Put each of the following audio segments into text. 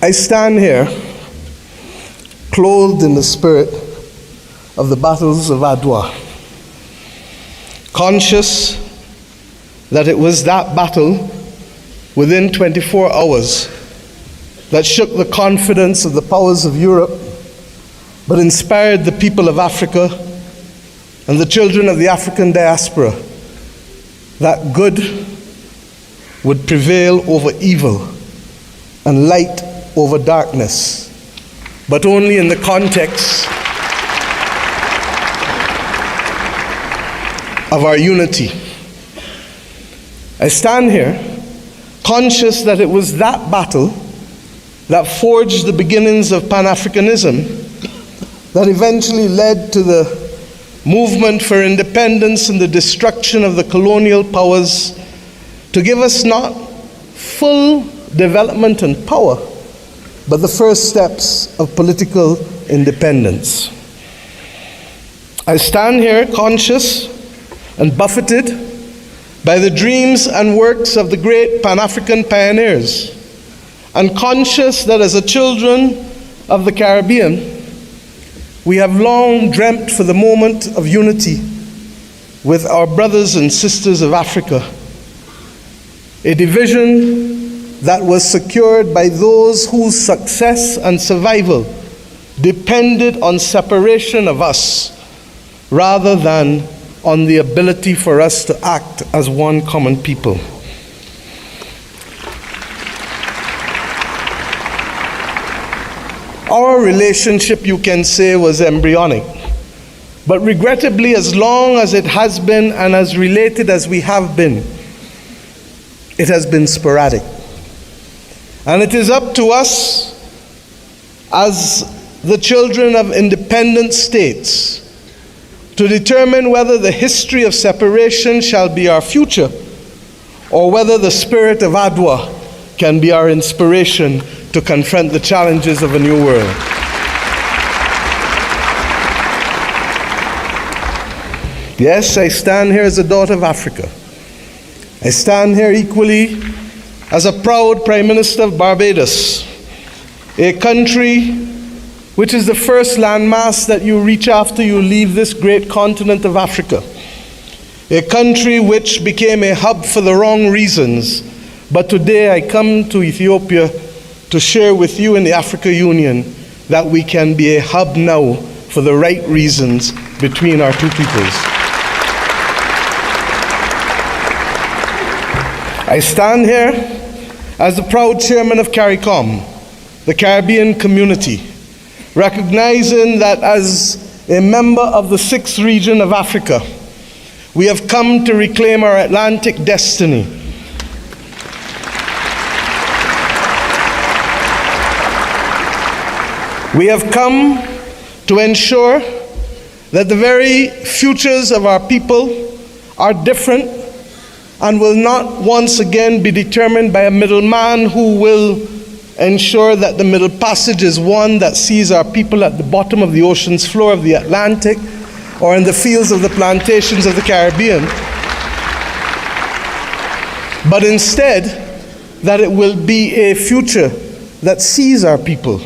I stand here clothed in the spirit of the battles of Adwa, conscious that it was that battle within 24 hours that shook the confidence of the powers of Europe, but inspired the people of Africa and the children of the African diaspora that good would prevail over evil and light over darkness, but only in the context of our unity. I stand here conscious that it was that battle that forged the beginnings of Pan-Africanism that eventually led to the movement for independence and the destruction of the colonial powers to give us not full development and power, but the first steps of political independence. I stand here conscious and buffeted by the dreams and works of the great Pan-African pioneers, and conscious that as a children of the Caribbean, we have long dreamt for the moment of unity with our brothers and sisters of Africa, a division that was secured by those whose success and survival depended on separation of us rather than on the ability for us to act as one common people. Our relationship, you can say, was embryonic, but regrettably, as long as it has been and as related as we have been, it has been sporadic. And it is up to us as the children of independent states to determine whether the history of separation shall be our future or whether the spirit of Adwa can be our inspiration to confront the challenges of a new world. Yes, I stand here as a daughter of Africa. I stand here equally as a proud Prime Minister of Barbados, a country which is the first landmass that you reach after you leave this great continent of Africa. A country which became a hub for the wrong reasons, but today I come to Ethiopia to share with you in the Africa Union that we can be a hub now for the right reasons between our two peoples. I stand here as the proud chairman of CARICOM, the Caribbean community, recognizing that as a member of the 6th region of Africa, we have come to reclaim our Atlantic destiny. We have come to ensure that the very futures of our people are different and will not once again be determined by a middleman who will ensure that the Middle Passage is one that sees our people at the bottom of the ocean's floor of the Atlantic or in the fields of the plantations of the Caribbean, but instead that it will be a future that sees our people,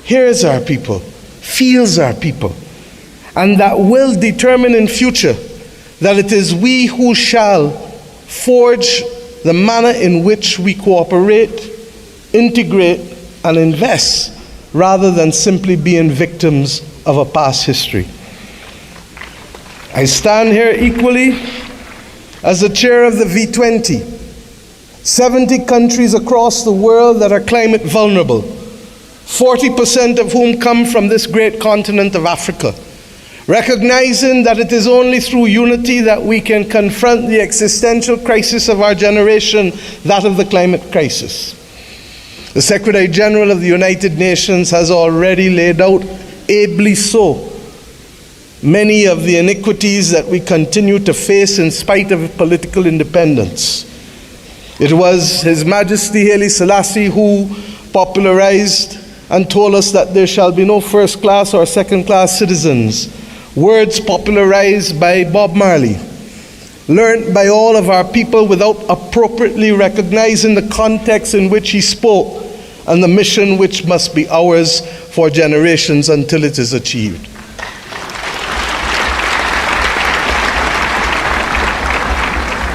hears our people, feels our people, and that will determine in future that it is we who shall forge the manner in which we cooperate, integrate, and invest, rather than simply being victims of a past history. I stand here equally as the chair of the V20, 70 countries across the world that are climate vulnerable, 40% of whom come from this great continent of Africa, recognizing that it is only through unity that we can confront the existential crisis of our generation, that of the climate crisis. The Secretary General of the United Nations has already laid out, ably so, many of the iniquities that we continue to face in spite of political independence. It was His Majesty Haile Selassie who popularized and told us that there shall be no first-class or second-class citizens, words popularized by Bob Marley, learned by all of our people without appropriately recognizing the context in which he spoke, and the mission which must be ours for generations until it is achieved.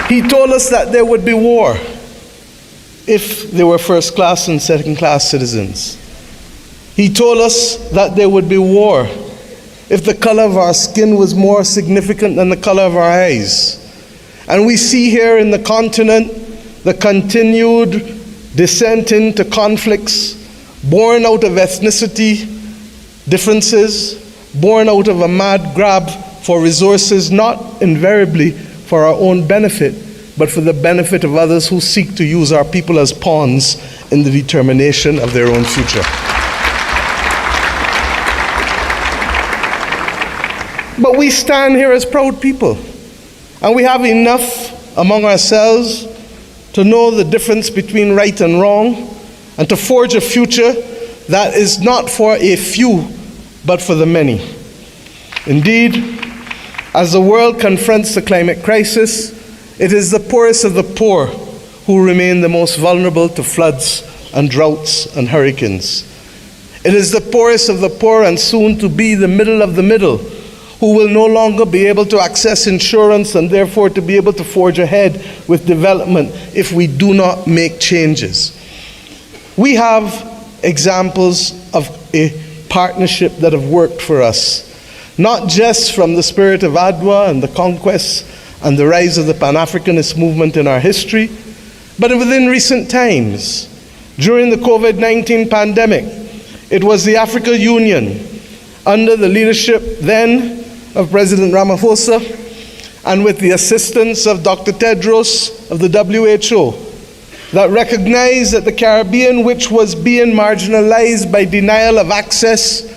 He told us that there would be war if there were first-class and second-class citizens. He told us that there would be war if the color of our skin was more significant than the color of our eyes. And we see here in the continent the continued descent into conflicts born out of ethnicity differences, born out of a mad grab for resources, not invariably for our own benefit, but for the benefit of others who seek to use our people as pawns in the determination of their own future. But we stand here as proud people, and we have enough among ourselves to know the difference between right and wrong, and to forge a future that is not for a few, but for the many. Indeed, as the world confronts the climate crisis, it is the poorest of the poor who remain the most vulnerable to floods and droughts and hurricanes. It is the poorest of the poor, and soon to be the middle of the middle, who will no longer be able to access insurance and therefore to be able to forge ahead with development if we do not make changes. We have examples of a partnership that have worked for us, not just from the spirit of Adwa and the conquest and the rise of the Pan-Africanist movement in our history, but within recent times. During the COVID-19 pandemic, it was the African Union, under the leadership then of President Ramaphosa, and with the assistance of Dr. Tedros of the WHO, that recognized that the Caribbean, which was being marginalized by denial of access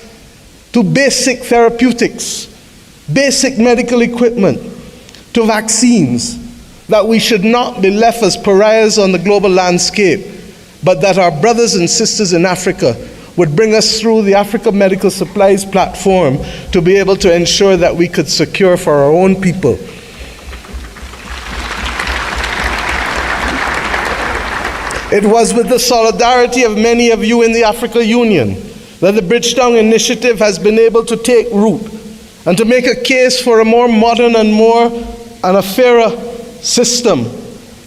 to basic therapeutics, basic medical equipment, to vaccines, that we should not be left as pariahs on the global landscape, but that our brothers and sisters in Africa would bring us through the Africa Medical Supplies platform to be able to ensure that we could secure for our own people. It was with the solidarity of many of you in the Africa Union that the Bridgetown Initiative has been able to take root and to make a case for a more modern and a fairer system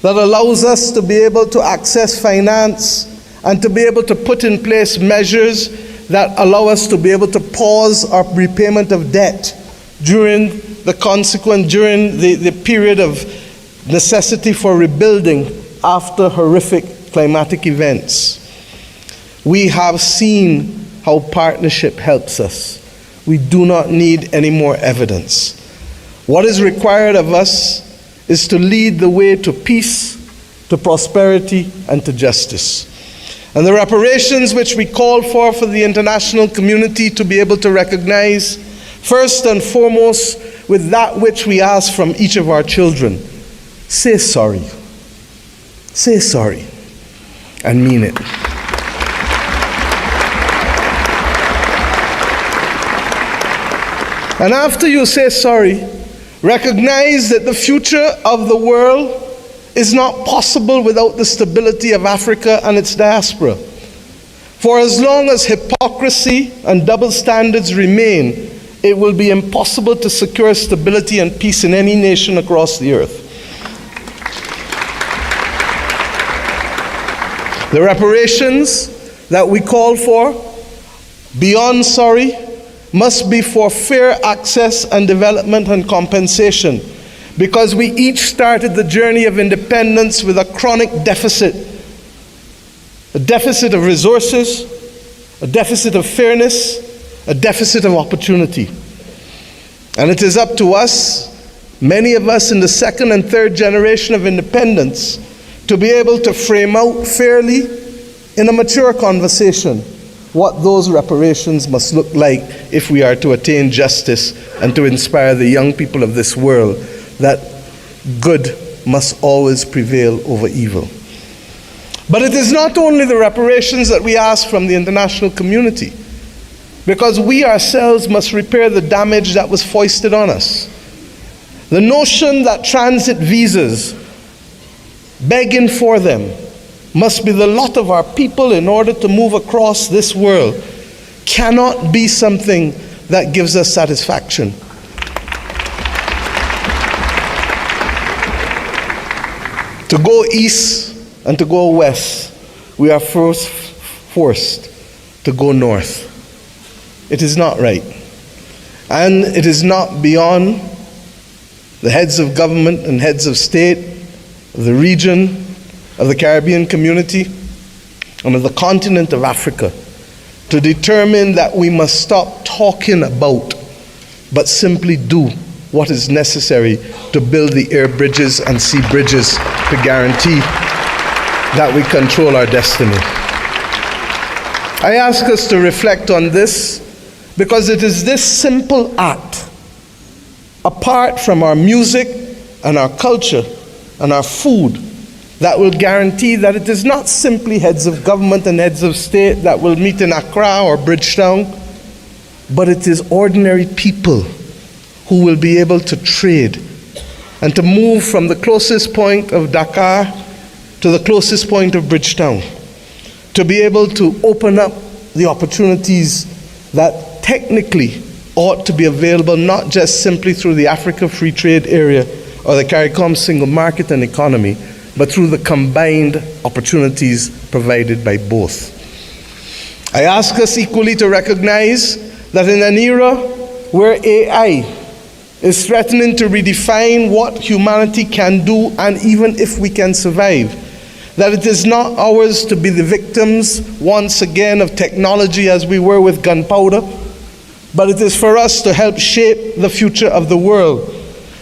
that allows us to be able to access finance and to be able to put in place measures that allow us to be able to pause our repayment of debt during the period of necessity for rebuilding after horrific climatic events. We have seen how partnership helps us. We do not need any more evidence. What is required of us is to lead the way to peace, to prosperity, and to justice. And the reparations which we call for the international community to be able to recognize, first and foremost, with that which we ask from each of our children: say sorry. Say sorry, and mean it. And after you say sorry, recognize that the future of the world is not possible without the stability of Africa and its diaspora. For as long as hypocrisy and double standards remain, it will be impossible to secure stability and peace in any nation across the earth. The reparations that we call for, beyond sorry, must be for fair access and development and compensation, because we each started the journey of independence with a chronic deficit. A deficit of resources, a deficit of fairness, a deficit of opportunity. And it is up to us, many of us in the second and third generation of independence, to be able to frame out fairly in a mature conversation what those reparations must look like if we are to attain justice and to inspire the young people of this world that good must always prevail over evil. But it is not only the reparations that we ask from the international community, because we ourselves must repair the damage that was foisted on us. The notion that transit visas, begging for them, must be the lot of our people in order to move across this world cannot be something that gives us satisfaction. To go east and to go west, we are first forced to go north. It is not right. And it is not beyond the heads of government and heads of state, of the region, of the Caribbean community, and of the continent of Africa to determine that we must stop talking about, but simply do what is necessary to build the air bridges and sea bridges to guarantee that we control our destiny. I ask us to reflect on this because it is this simple act, apart from our music and our culture and our food, that will guarantee that it is not simply heads of government and heads of state that will meet in Accra or Bridgetown, but it is ordinary people who will be able to trade and to move from the closest point of Dakar to the closest point of Bridgetown, to be able to open up the opportunities that technically ought to be available not just simply through the Africa Free Trade Area or the CARICOM single market and economy, but through the combined opportunities provided by both. I ask us equally to recognize that in an era where AI is threatening to redefine what humanity can do and even if we can survive, that it is not ours to be the victims once again of technology as we were with gunpowder, but it is for us to help shape the future of the world,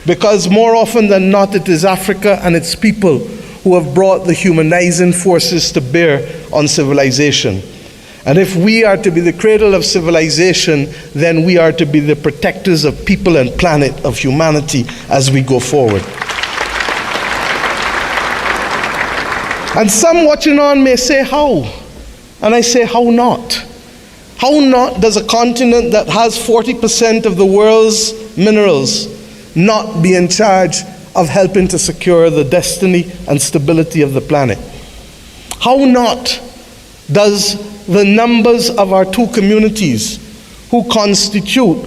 because more often than not it is Africa and its people who have brought the humanizing forces to bear on civilization. And if we are to be the cradle of civilization, then we are to be the protectors of people and planet, of humanity, as we go forward. And some watching on may say, how? And I say, how not? How not does a continent that has 40% of the world's minerals not be in charge of helping to secure the destiny and stability of the planet? How not does the numbers of our two communities, who constitute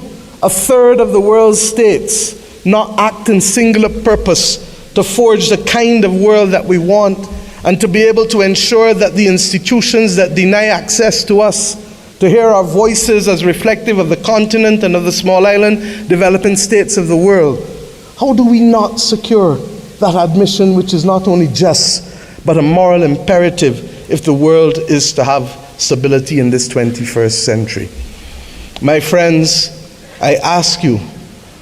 a third of the world's states, not act in singular purpose to forge the kind of world that we want and to be able to ensure that the institutions that deny access to us, to hear our voices as reflective of the continent and of the small island developing states of the world, how do we not secure that admission, which is not only just, but a moral imperative if the world is to have stability in this 21st century? My friends, I ask you,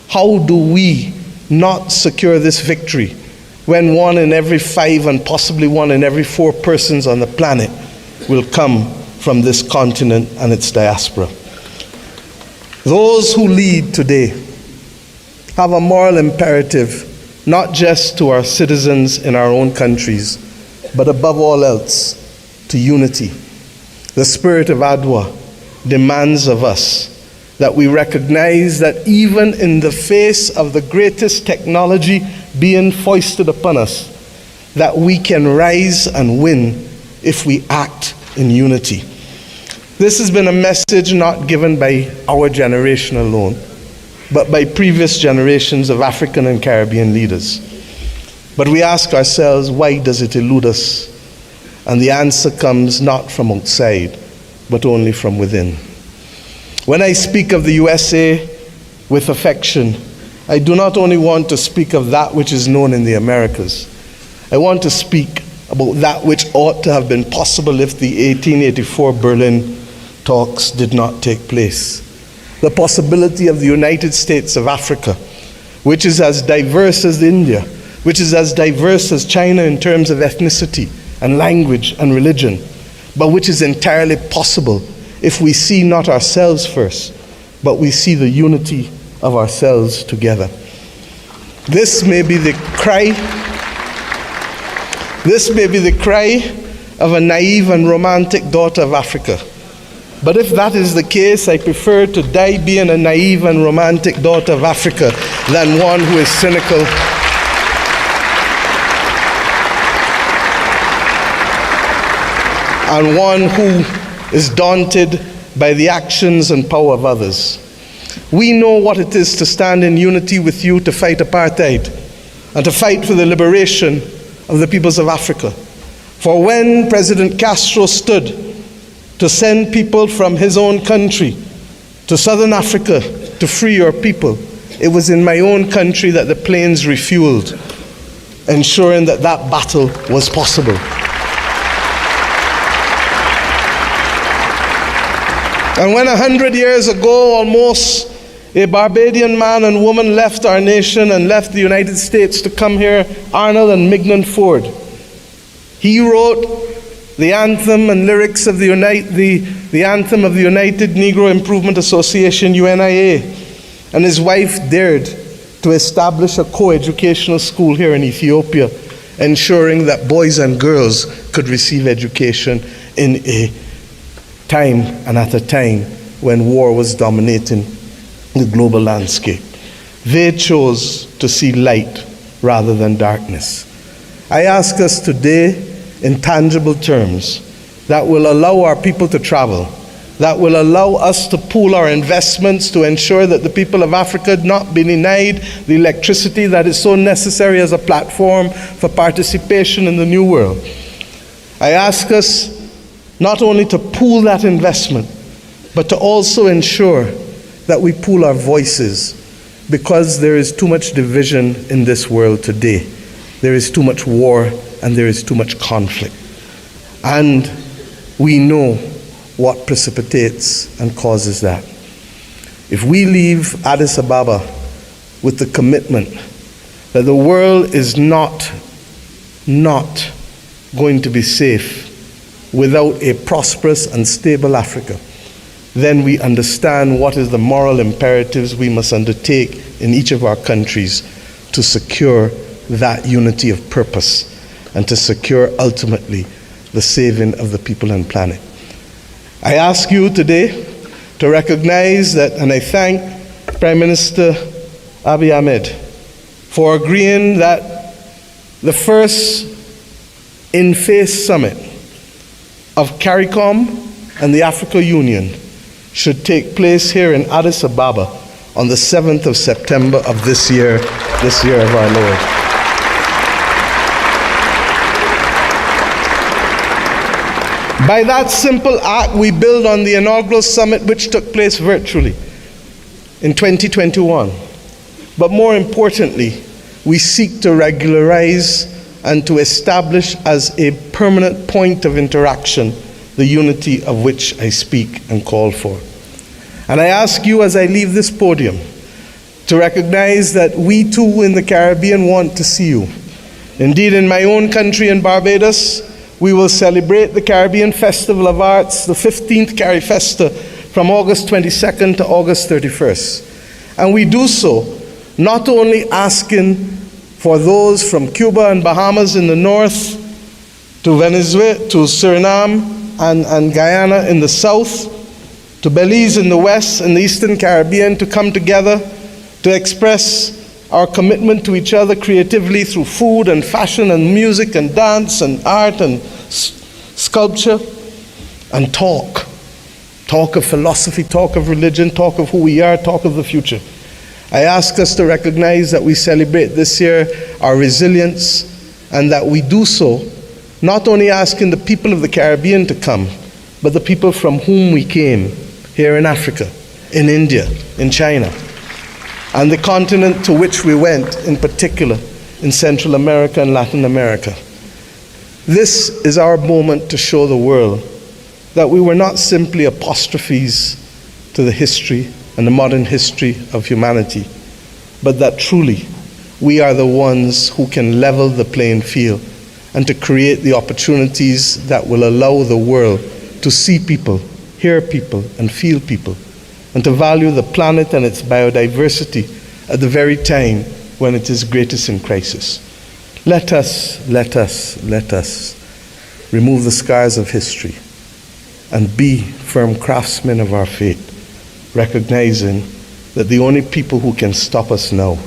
how do we not secure this victory when 1 in every 5 and possibly 1 in every 4 persons on the planet will come from this continent and its diaspora? Those who lead today have a moral imperative, not just to our citizens in our own countries, but above all else, to unity. The spirit of Adwa demands of us that we recognize that even in the face of the greatest technology being foisted upon us, that we can rise and win if we act in unity. This has been a message not given by our generation alone, but by previous generations of African and Caribbean leaders. But we ask ourselves, why does it elude us? And the answer comes not from outside, but only from within. When I speak of the USA with affection, I do not only want to speak of that which is known in the Americas. I want to speak about that which ought to have been possible if the 1884 Berlin talks did not take place. The possibility of the United States of Africa, which is as diverse as India, which is as diverse as China in terms of ethnicity and language and religion, but which is entirely possible if we see not ourselves first, but we see the unity of ourselves together. This may be the cry of a naive and romantic daughter of Africa. But if that is the case, I prefer to die being a naive and romantic daughter of Africa than one who is cynical and one who is daunted by the actions and power of others. We know what it is to stand in unity with you to fight apartheid and to fight for the liberation of the peoples of Africa. For when President Castro stood to send people from his own country to southern Africa to free your people, it was in my own country that the planes refueled, ensuring that that battle was possible. And when 100 years ago, almost, a Barbadian man and woman left our nation and left the United States to come here, Arnold and Mignon Ford, he wrote the anthem and lyrics of the anthem of the United Negro Improvement Association, UNIA, and his wife dared to establish a co-educational school here in Ethiopia, ensuring that boys and girls could receive education in a time and at a time when war was dominating the global landscape. They chose to see light rather than darkness. I ask us today in tangible terms that will allow our people to travel, that will allow us to pool our investments to ensure that the people of Africa not be denied the electricity that is so necessary as a platform for participation in the new world. I ask us not only to pool that investment, but to also ensure that we pool our voices, because there is too much division in this world today. There is too much war and there is too much conflict. And we know what precipitates and causes that. If we leave Addis Ababa with the commitment that the world is not going to be safe without a prosperous and stable Africa, then we understand what is the moral imperatives we must undertake in each of our countries to secure that unity of purpose and to secure ultimately the saving of the people and planet. I ask you today to recognize that, and I thank Prime Minister Abiy Ahmed for agreeing that the first in-face summit of CARICOM and the Africa Union should take place here in Addis Ababa on the 7th of September of this year of our Lord. By that simple act, we build on the inaugural summit which took place virtually in 2021. But more importantly, we seek to regularize and to establish as a permanent point of interaction the unity of which I speak and call for. And I ask you as I leave this podium to recognize that we too in the Caribbean want to see you. Indeed, in my own country in Barbados, we will celebrate the Caribbean Festival of Arts, the 15th CariFesta, from August 22nd to August 31st. And we do so not only asking for those from Cuba and Bahamas in the north, to Venezuela, to Suriname, and Guyana in the south, to Belize in the west and the Eastern Caribbean to come together to express our commitment to each other creatively through food and fashion and music and dance and art and sculpture, and talk of philosophy, talk of religion, talk of who we are, talk of the future. I ask us to recognize that we celebrate this year our resilience, and that we do so not only asking the people of the Caribbean to come, but the people from whom we came here in Africa, in India, in China, and the continent to which we went, in particular in Central America and Latin America. This is our moment to show the world that we were not simply apostrophes to the history and the modern history of humanity, but that truly we are the ones who can level the playing field and to create the opportunities that will allow the world to see people, hear people, and feel people, and to value the planet and its biodiversity at the very time when it is greatest in crisis. Let us remove the scars of history and be firm craftsmen of our fate, recognizing that the only people who can stop us now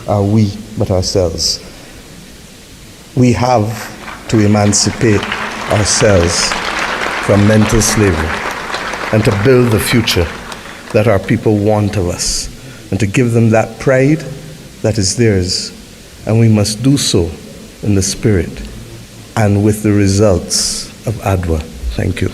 are we but ourselves. We have to emancipate ourselves from mental slavery, and to build the future that our people want of us, and to give them that pride that is theirs. And we must do so in the spirit and with the results of ADWA. Thank you.